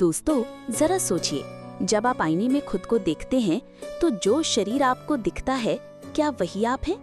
दोस्तों, जरा सोचिए, जब आप आईने में खुद को देखते हैं तो जो शरीर आपको दिखता है, क्या वही आप हैं?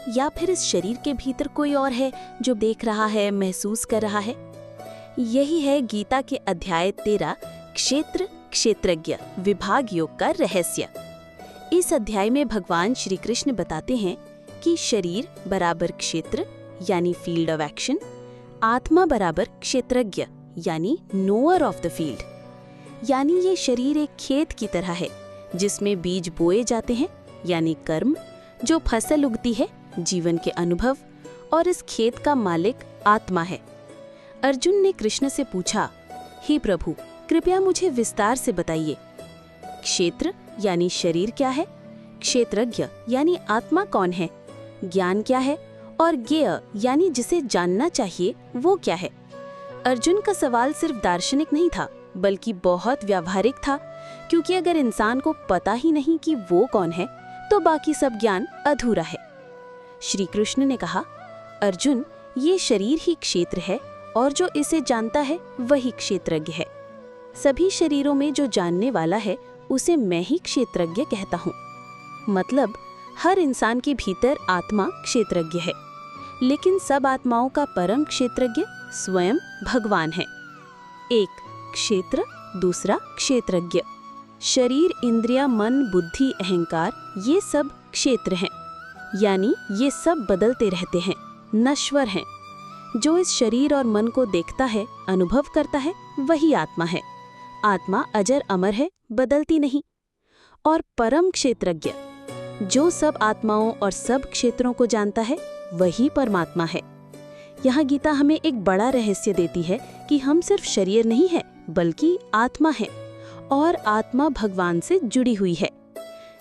या फिर इस शरीर के भीतर कोई और है जो देख रहा है, महसूस कर रहा है? यही है गीता के अध्याय 13 क्षेत्र क्षेत्रज्ञ विभाग योग का रहस्य। इस अध्याय में भगवान श्री कृष्ण बताते हैं कि शरीर बराबर क्षेत्र यानी फील्ड ऑफ एक्शन, आत्मा बराबर क्षेत्रज्ञ यानी नोअर ऑफ द फील्ड। यानी ये शरीर एक खेत की तरह है जिसमें बीज बोए जाते हैं यानी कर्म, जो फसल उगती है जीवन के अनुभव, और इस खेत का मालिक आत्मा है। अर्जुन ने कृष्ण से पूछा, हे प्रभु, कृपया मुझे विस्तार से बताइए, क्षेत्र यानी शरीर क्या है, क्षेत्रज्ञ यानी आत्मा कौन है, ज्ञान क्या है, और ज्ञेय यानी जिसे जानना चाहिए वो क्या है। अर्जुन का सवाल सिर्फ दार्शनिक नहीं था बल्कि बहुत व्यावहारिक था, क्योंकि अगर इंसान को पता ही नहीं कि वो कौन है तो बाकी सब ज्ञान अधूरा है। श्री कृष्ण ने कहा, अर्जुन, ये शरीर ही क्षेत्र है और जो इसे जानता है वही क्षेत्रज्ञ है। सभी शरीरों में जो जानने वाला है उसे मैं ही क्षेत्रज्ञ कहता हूँ। मतलब हर इंसान के भीतर आत्मा क्षेत्रज्ञ है, लेकिन सब आत्माओं का परम क्षेत्रज्ञ स्वयं भगवान है। एक क्षेत्र, दूसरा क्षेत्रज्ञ। शरीर, इंद्रिया, मन, बुद्धि, अहंकार, ये सब क्षेत्र हैं, यानी ये सब बदलते रहते हैं, नश्वर हैं। जो इस शरीर और मन को देखता है, अनुभव करता है, वही आत्मा है। आत्मा अजर अमर है, बदलती नहीं। और परम क्षेत्रज्ञ, जो सब आत्माओं और सब क्षेत्रों को जानता है, वही परमात्मा है। यहाँ गीता हमें एक बड़ा रहस्य देती है कि हम सिर्फ शरीर नहीं है बल्कि आत्मा है, और आत्मा भगवान से जुड़ी हुई है।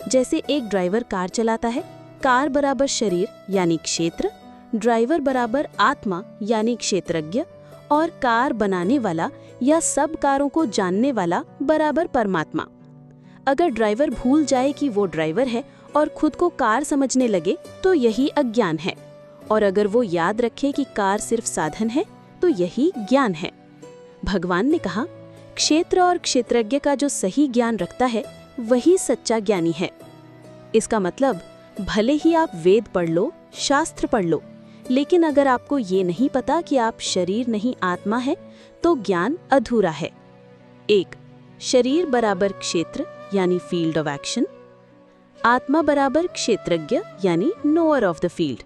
जैसे एक ड्राइवर कार चलाता है, कार बराबर शरीर यानी क्षेत्र, ड्राइवर बराबर आत्मा यानी क्षेत्रज्ञ, और कार बनाने वाला या सब कारों को जानने वाला बराबर परमात्मा। अगर ड्राइवर भूल जाए कि वो ड्राइवर है और खुद को कार समझने लगे तो यही अज्ञान है, और अगर वो याद रखे कि कार सिर्फ साधन है तो यही ज्ञान है। भगवान ने कहा, क्षेत्र और क्षेत्रज्ञ का जो सही ज्ञान रखता है वही सच्चा ज्ञानी है। इसका मतलब भले ही आप वेद पढ़ लो, शास्त्र पढ़ लो, लेकिन अगर आपको ये नहीं पता कि आप शरीर नहीं आत्मा है तो ज्ञान अधूरा है। एक, शरीर बराबर क्षेत्र यानी फील्ड ऑफ एक्शन, आत्मा बराबर क्षेत्रज्ञ यानी नोअर ऑफ द फील्ड।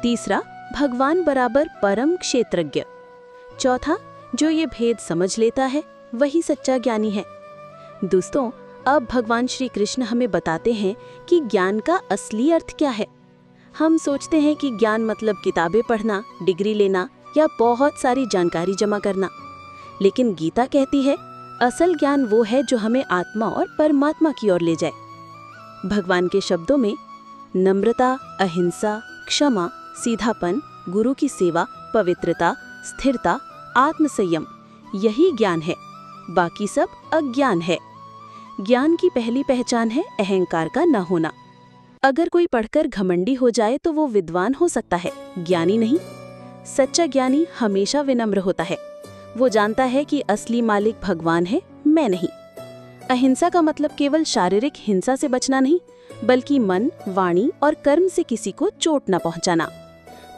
तीसरा, भगवान बराबर परम क्षेत्रज्ञ। चौथा, जो ये भेद समझ लेता है वही सच्चा ज्ञानी है। दोस्तों, अब भगवान श्री कृष्ण हमें बताते हैं कि ज्ञान का असली अर्थ क्या है। हम सोचते हैं कि ज्ञान मतलब किताबें पढ़ना, डिग्री लेना या बहुत सारी जानकारी जमा करना, लेकिन गीता कहती है असल ज्ञान वो है जो हमें आत्मा और परमात्मा की ओर ले जाए। भगवान के शब्दों में नम्रता, अहिंसा, क्षमा, सीधापन, गुरु की सेवा, पवित्रता, स्थिरता, आत्मसंयम, यही ज्ञान है, बाकी सब अज्ञान है। ज्ञान की पहली पहचान है अहंकार का न होना। अगर कोई पढ़कर घमंडी हो जाए तो वो विद्वान हो सकता है, ज्ञानी नहीं। सच्चा ज्ञानी हमेशा विनम्र होता है। वो जानता है कि असली मालिक भगवान है, मैं नहीं। अहिंसा का मतलब केवल शारीरिक हिंसा से बचना नहीं, बल्कि मन, वाणी और कर्म से किसी को चोट न पहुंचाना।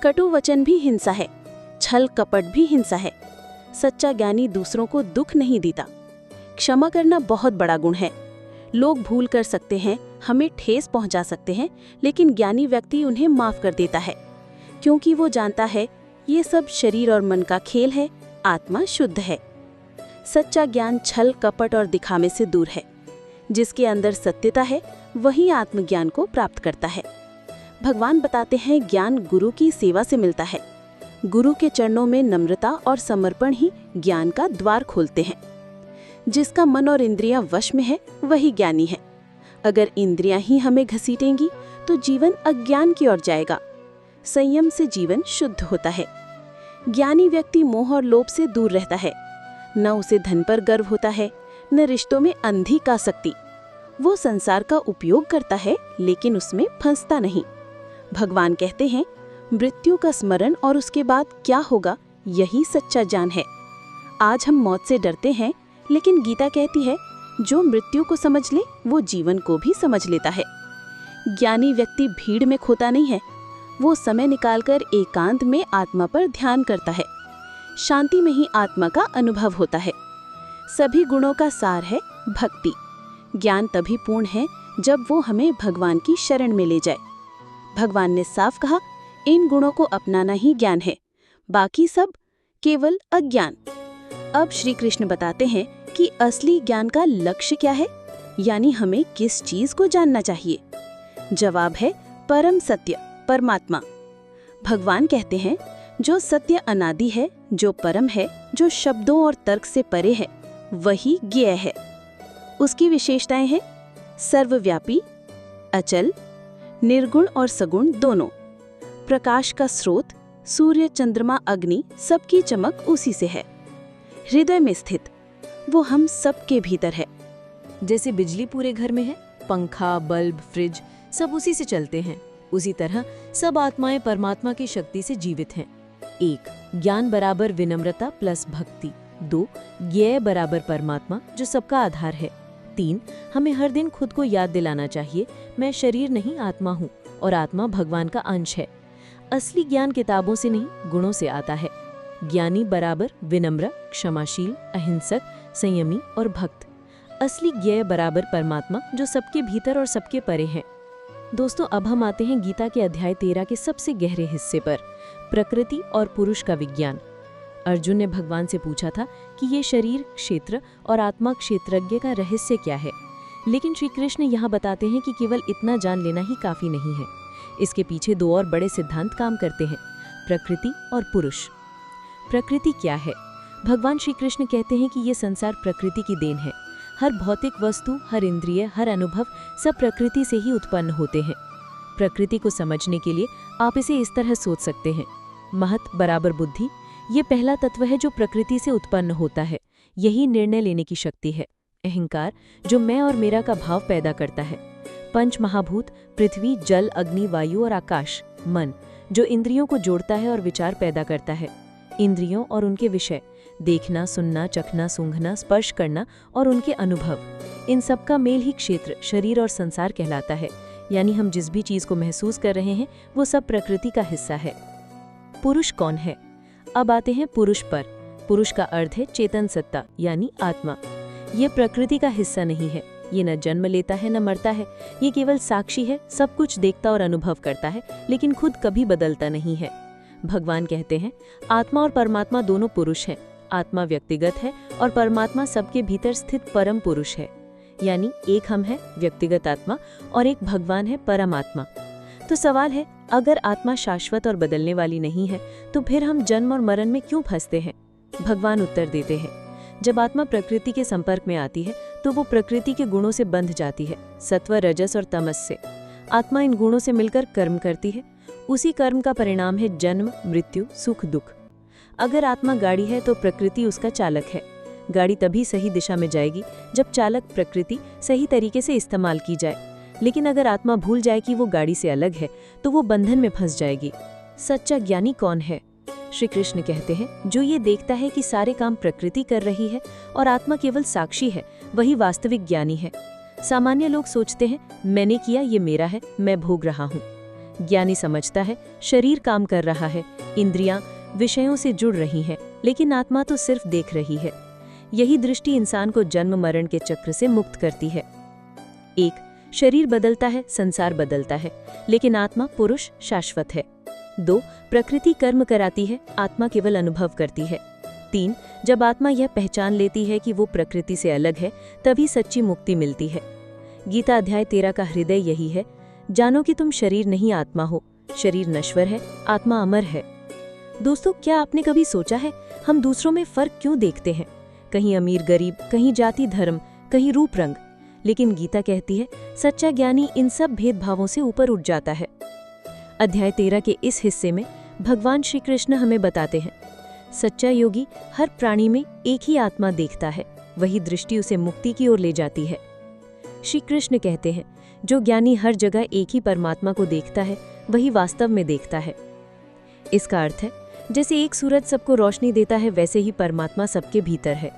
कटु वचन भी हिंसा है, छल कपट भी हिंसा है। सच्चा ज्ञानी दूसरों को दुख नहीं देता। क्षमा करना बहुत बड़ा गुण है। लोग भूल कर सकते हैं, हमें ठेस पहुंचा सकते हैं, लेकिन ज्ञानी व्यक्ति उन्हें माफ कर देता है, क्योंकि वो जानता है ये सब शरीर और मन का खेल है, आत्मा शुद्ध है। सच्चा ज्ञान छल कपट और दिखावे से दूर है। जिसके अंदर सत्यता है वही आत्मज्ञान को प्राप्त करता है। भगवान बताते हैं ज्ञान गुरु की सेवा से मिलता है। गुरु के चरणों में नम्रता और समर्पण ही ज्ञान का द्वार खोलते हैं। जिसका मन और इंद्रियां वश में है वही ज्ञानी है। अगर इंद्रियां ही हमें घसीटेंगी तो जीवन अज्ञान की ओर जाएगा। संयम से जीवन शुद्ध होता है। ज्ञानी व्यक्ति मोह और लोभ से दूर रहता है। न उसे धन पर गर्व होता है, न रिश्तों में अंधी का शक्ति। वो संसार का उपयोग करता है लेकिन उसमें फंसता नहीं। भगवान कहते हैं मृत्यु का स्मरण और उसके बाद क्या होगा, यही सच्चा ज्ञान है। आज हम मौत से डरते हैं, लेकिन गीता कहती है जो मृत्यु को समझ ले वो जीवन को भी समझ लेता है। ज्ञानी व्यक्ति भीड़ में खोता नहीं है, वो समय निकालकर एकांत में आत्मा पर ध्यान करता है। शांति में ही आत्मा का अनुभव होता है। सभी गुणों का सार है भक्ति। ज्ञान तभी पूर्ण है जब वो हमें भगवान की शरण में ले जाए। भगवान ने साफ कहा, इन गुणों को अपनाना ही ज्ञान है, बाकी सब केवल अज्ञान। अब श्री कृष्ण बताते हैं कि असली ज्ञान का लक्ष्य क्या है, यानी हमें किस चीज को जानना चाहिए। जवाब है परम सत्य, परमात्मा। भगवान कहते हैं जो सत्य अनादि है, जो परम है, जो शब्दों और तर्क से परे है, वही ज्ञेय है। उसकी विशेषताएं हैं सर्वव्यापी, अचल, निर्गुण और सगुण दोनों, प्रकाश का स्रोत, सूर्य चंद्रमा अग्नि सबकी चमक उसी से है, हृदय में स्थित, वो हम सबके भीतर है। जैसे बिजली पूरे घर में है, पंखा, बल्ब, फ्रिज सब उसी से चलते हैं, उसी तरह सब आत्माएं परमात्मा की शक्ति से जीवित हैं। 1. ज्ञान बराबर विनम्रता प्लस भक्ति। 2. ज्ञेय बराबर परमात्मा जो सबका आधार है। 3. हमें हर दिन खुद को याद दिलाना चाहिए, मैं शरीर नहीं आत्मा हूँ और आत्मा भगवान का अंश है। असली ज्ञान किताबों से नहीं, गुणों से आता है। ज्ञानी बराबर विनम्र, क्षमाशील, अहिंसक, संयमी और भक्त। असली ज्ञेय बराबर परमात्मा जो सबके भीतर और सबके परे है। दोस्तों, अब हम आते हैं गीता के अध्याय 13 के सबसे गहरे हिस्से पर, प्रकृति और पुरुष का विज्ञान। अर्जुन ने भगवान से पूछा था कि ये शरीर क्षेत्र और आत्मा क्षेत्रज्ञ का रहस्य क्या है, लेकिन श्री कृष्ण यहाँ बताते हैं कि केवल इतना जान लेना ही काफी नहीं है। इसके पीछे 2 और बड़े सिद्धांत काम करते हैं, प्रकृति और पुरुष। प्रकृति क्या है? भगवान श्री कृष्ण कहते हैं कि ये संसार प्रकृति की देन है। हर भौतिक वस्तु, हर इंद्रिय, हर अनुभव सब प्रकृति से ही उत्पन्न होते हैं। प्रकृति को समझने के लिए आप इसे इस तरह सोच सकते हैं, महत बराबर बुद्धि, ये पहला तत्व है जो प्रकृति से उत्पन्न होता है। यही निर्णय लेने की शक्ति है। अहंकार जो मैं और मेरा का भाव पैदा करता है। पंच महाभूत पृथ्वी, जल, अग्नि, वायु और आकाश। मन जो इंद्रियों को जोड़ता है और विचार पैदा करता है। इंद्रियों और उनके विषय, देखना, सुनना, चखना, सूंघना, स्पर्श करना और उनके अनुभव, इन सब का मेल ही क्षेत्र, शरीर और संसार कहलाता है। यानी हम जिस भी चीज को महसूस कर रहे हैं वो सब प्रकृति का हिस्सा है। पुरुष कौन है? अब आते हैं पुरुष पर। पुरुष का अर्थ है चेतन सत्ता यानी आत्मा। ये प्रकृति का हिस्सा नहीं है। ये न जन्म लेता है न मरता है। ये केवल साक्षी है, सब कुछ देखता और अनुभव करता है, लेकिन खुद कभी बदलता नहीं है। भगवान कहते हैं आत्मा और परमात्मा दोनों पुरुष हैं। आत्मा व्यक्तिगत है और परमात्मा सबके भीतर स्थित परम पुरुष है। यानी एक हम है व्यक्तिगत आत्मा और एक भगवान है परमात्मा। तो सवाल है, अगर आत्मा शाश्वत और बदलने वाली नहीं है तो फिर हम जन्म और मरण में क्यों फंसते हैं? भगवान उत्तर देते हैं, जब आत्मा प्रकृति के संपर्क में आती है तो वो प्रकृति के गुणों से बंध जाती है, सत्व, रजस और तमस से। आत्मा इन गुणों से मिलकर कर्म करती है। उसी कर्म का परिणाम है जन्म, मृत्यु, सुख, दुख। अगर आत्मा गाड़ी है तो प्रकृति उसका चालक है। गाड़ी तभी सही दिशा में जाएगी जब चालक प्रकृति सही तरीके से इस्तेमाल की जाए। लेकिन अगर आत्मा भूल जाए कि वो गाड़ी से अलग है तो वो बंधन में फंस जाएगी। सच्चा ज्ञानी कौन है? श्री कृष्ण कहते हैं जो ये देखता है कि सारे काम प्रकृति कर रही है और आत्मा केवल साक्षी है, वही वास्तविक ज्ञानी है। सामान्य लोग सोचते हैं मैंने किया, ये मेरा है, मैं भोग रहा हूँ। ज्ञानी समझता है शरीर काम कर रहा है, इंद्रियां विषयों से जुड़ रही हैं, लेकिन आत्मा तो सिर्फ देख रही है। यही दृष्टि इंसान को जन्म मरण के चक्र से मुक्त करती है। 1. शरीर बदलता है, संसार बदलता है, लेकिन आत्मा पुरुष शाश्वत है। 2. प्रकृति कर्म कराती है, आत्मा केवल अनुभव करती है। 3. जब आत्मा यह पहचान लेती है कि वो प्रकृति से अलग है, तभी सच्ची मुक्ति मिलती है। गीता अध्याय 13 का हृदय यही है, जानो कि तुम शरीर नहीं आत्मा हो। शरीर नश्वर है, आत्मा अमर है। दोस्तों, क्या आपने कभी सोचा है हम दूसरों में फर्क क्यों देखते हैं? कहीं अमीर गरीब, कहीं जाति धर्म, कहीं रूप रंग। लेकिन गीता कहती है सच्चा ज्ञानी इन सब भेदभावों से ऊपर उठ जाता है। अध्याय 13 के इस हिस्से में भगवान श्री कृष्ण हमें बताते हैं सच्चा योगी हर प्राणी में एक ही आत्मा देखता है, वही दृष्टि उसे मुक्ति की ओर ले जाती है। श्री कृष्ण कहते हैं जो ज्ञानी हर जगह एक ही परमात्मा को देखता है, वही वास्तव में देखता है। इसका अर्थ है जैसे एक सूरज सबको रोशनी देता है, वैसे ही परमात्मा सबके भीतर है।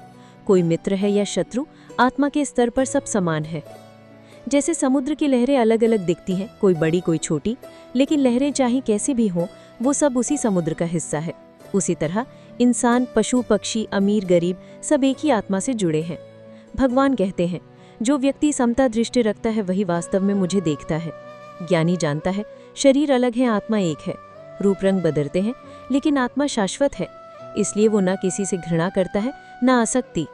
कोई मित्र है या शत्रु, आत्मा के स्तर पर सब समान है। जैसे समुद्र की लहरें अलग अलग दिखती हैं, कोई बड़ी कोई छोटी, लेकिन लहरें चाहे कैसी भी हों, वो सब उसी समुद्र का हिस्सा है। उसी तरह इंसान, पशु, पक्षी, अमीर, गरीब सब एक ही आत्मा से जुड़े हैं। भगवान कहते हैं, जो व्यक्ति समता दृष्टि रखता है वही वास्तव में मुझे देखता है। ज्ञानी जानता है शरीर अलग है, आत्मा एक है। रूप रंग बदलते हैं, लेकिन आत्मा शाश्वत है, इसलिए वो न किसी से घृणा करता है न आसक्ति।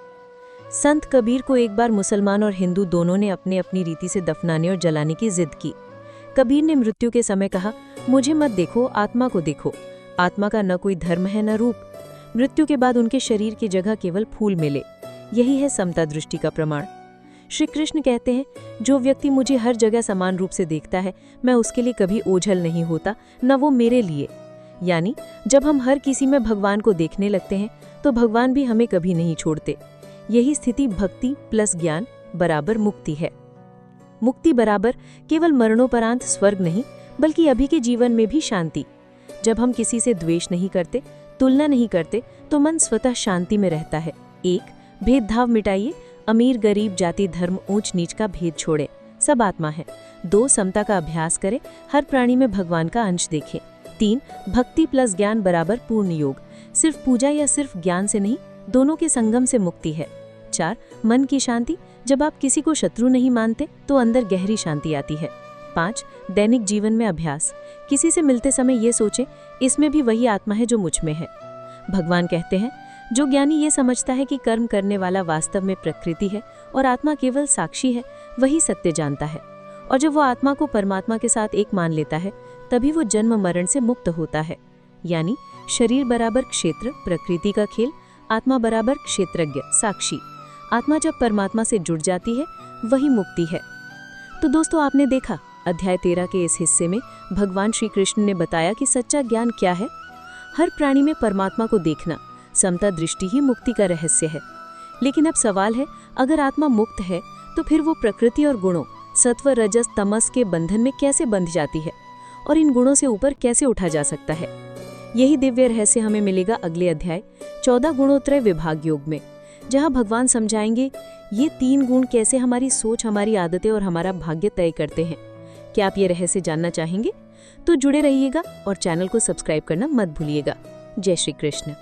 संत कबीर को एक बार मुसलमान और हिंदू दोनों ने अपने अपनी रीति से दफनाने और जलाने की जिद की। कबीर ने मृत्यु के समय कहा, मुझे मत देखो, आत्मा को देखो। आत्मा का न कोई धर्म है न रूप। मृत्यु के बाद उनके शरीर की जगह केवल फूल मिले। यही है समता दृष्टि का प्रमाण। श्री कृष्ण कहते हैं, जो व्यक्ति मुझे हर जगह समान रूप से देखता है, मैं उसके लिए कभी ओझल नहीं होता, न वो मेरे लिए। यानी जब हम हर किसी में भगवान को देखने लगते हैं तो भगवान भी हमें कभी नहीं छोड़ते। यही स्थिति भक्ति प्लस ज्ञान बराबर मुक्ति है। मुक्ति बराबर केवल मरणोपरांत स्वर्ग नहीं, बल्कि अभी के जीवन में भी शांति। जब हम किसी से द्वेष नहीं करते, तुलना नहीं करते, तो मन स्वतः शांति में रहता है। एक, भेदभाव मिटाइए, अमीर गरीब जाति धर्म ऊंच नीच का भेद छोड़े, सब आत्मा है। 2, समता का अभ्यास करें, हर प्राणी में भगवान का अंश देखें। 3, भक्ति प्लस ज्ञान बराबर पूर्ण योग, सिर्फ पूजा या सिर्फ ज्ञान से नहीं, दोनों के संगम से मुक्ति है। 4, मन की शांति, जब आप किसी को शत्रु नहीं मानते तो अंदर गहरी शांति आती है। 5, दैनिक जीवन में अभ्यास, किसी से मिलते समय ये सोचें, इसमें भी वही आत्मा है जो मुझ में है। भगवान कहते हैं, जो ज्ञानी ये समझता है कि कर्म करने वाला वास्तव में प्रकृति है और आत्मा केवल साक्षी है, वही सत्य जानता है। और जब वो आत्मा को परमात्मा के साथ एक मान लेता है, तभी वो जन्म मरण से मुक्त होता है। यानी शरीर बराबर क्षेत्र, प्रकृति का खेल, आत्मा बराबर क्षेत्रज्ञ, साक्षी। आत्मा जब परमात्मा से जुड़ जाती है, वही मुक्ति है। तो दोस्तों, आपने देखा अध्याय 13 के इस हिस्से में भगवान श्री कृष्ण ने बताया कि सच्चा ज्ञान क्या है। हर प्राणी में परमात्मा को देखना, समता दृष्टि ही मुक्ति का रहस्य है। लेकिन अब सवाल है, अगर आत्मा मुक्त है तो फिर वो प्रकृति और गुणों, सत्व रजस तमस के बंधन में कैसे बंध जाती है और इन गुणों से ऊपर कैसे उठा जा सकता है? यही दिव्य रहस्य हमें मिलेगा अगले अध्याय 14 गुणोत्रय विभाग योग में, जहां भगवान समझाएंगे ये 3 गुण कैसे हमारी सोच, हमारी आदतें और हमारा भाग्य तय करते हैं। क्या आप ये रहस्य जानना चाहेंगे? तो जुड़े रहिएगा और चैनल को सब्सक्राइब करना मत भूलिएगा। जय श्री कृष्ण।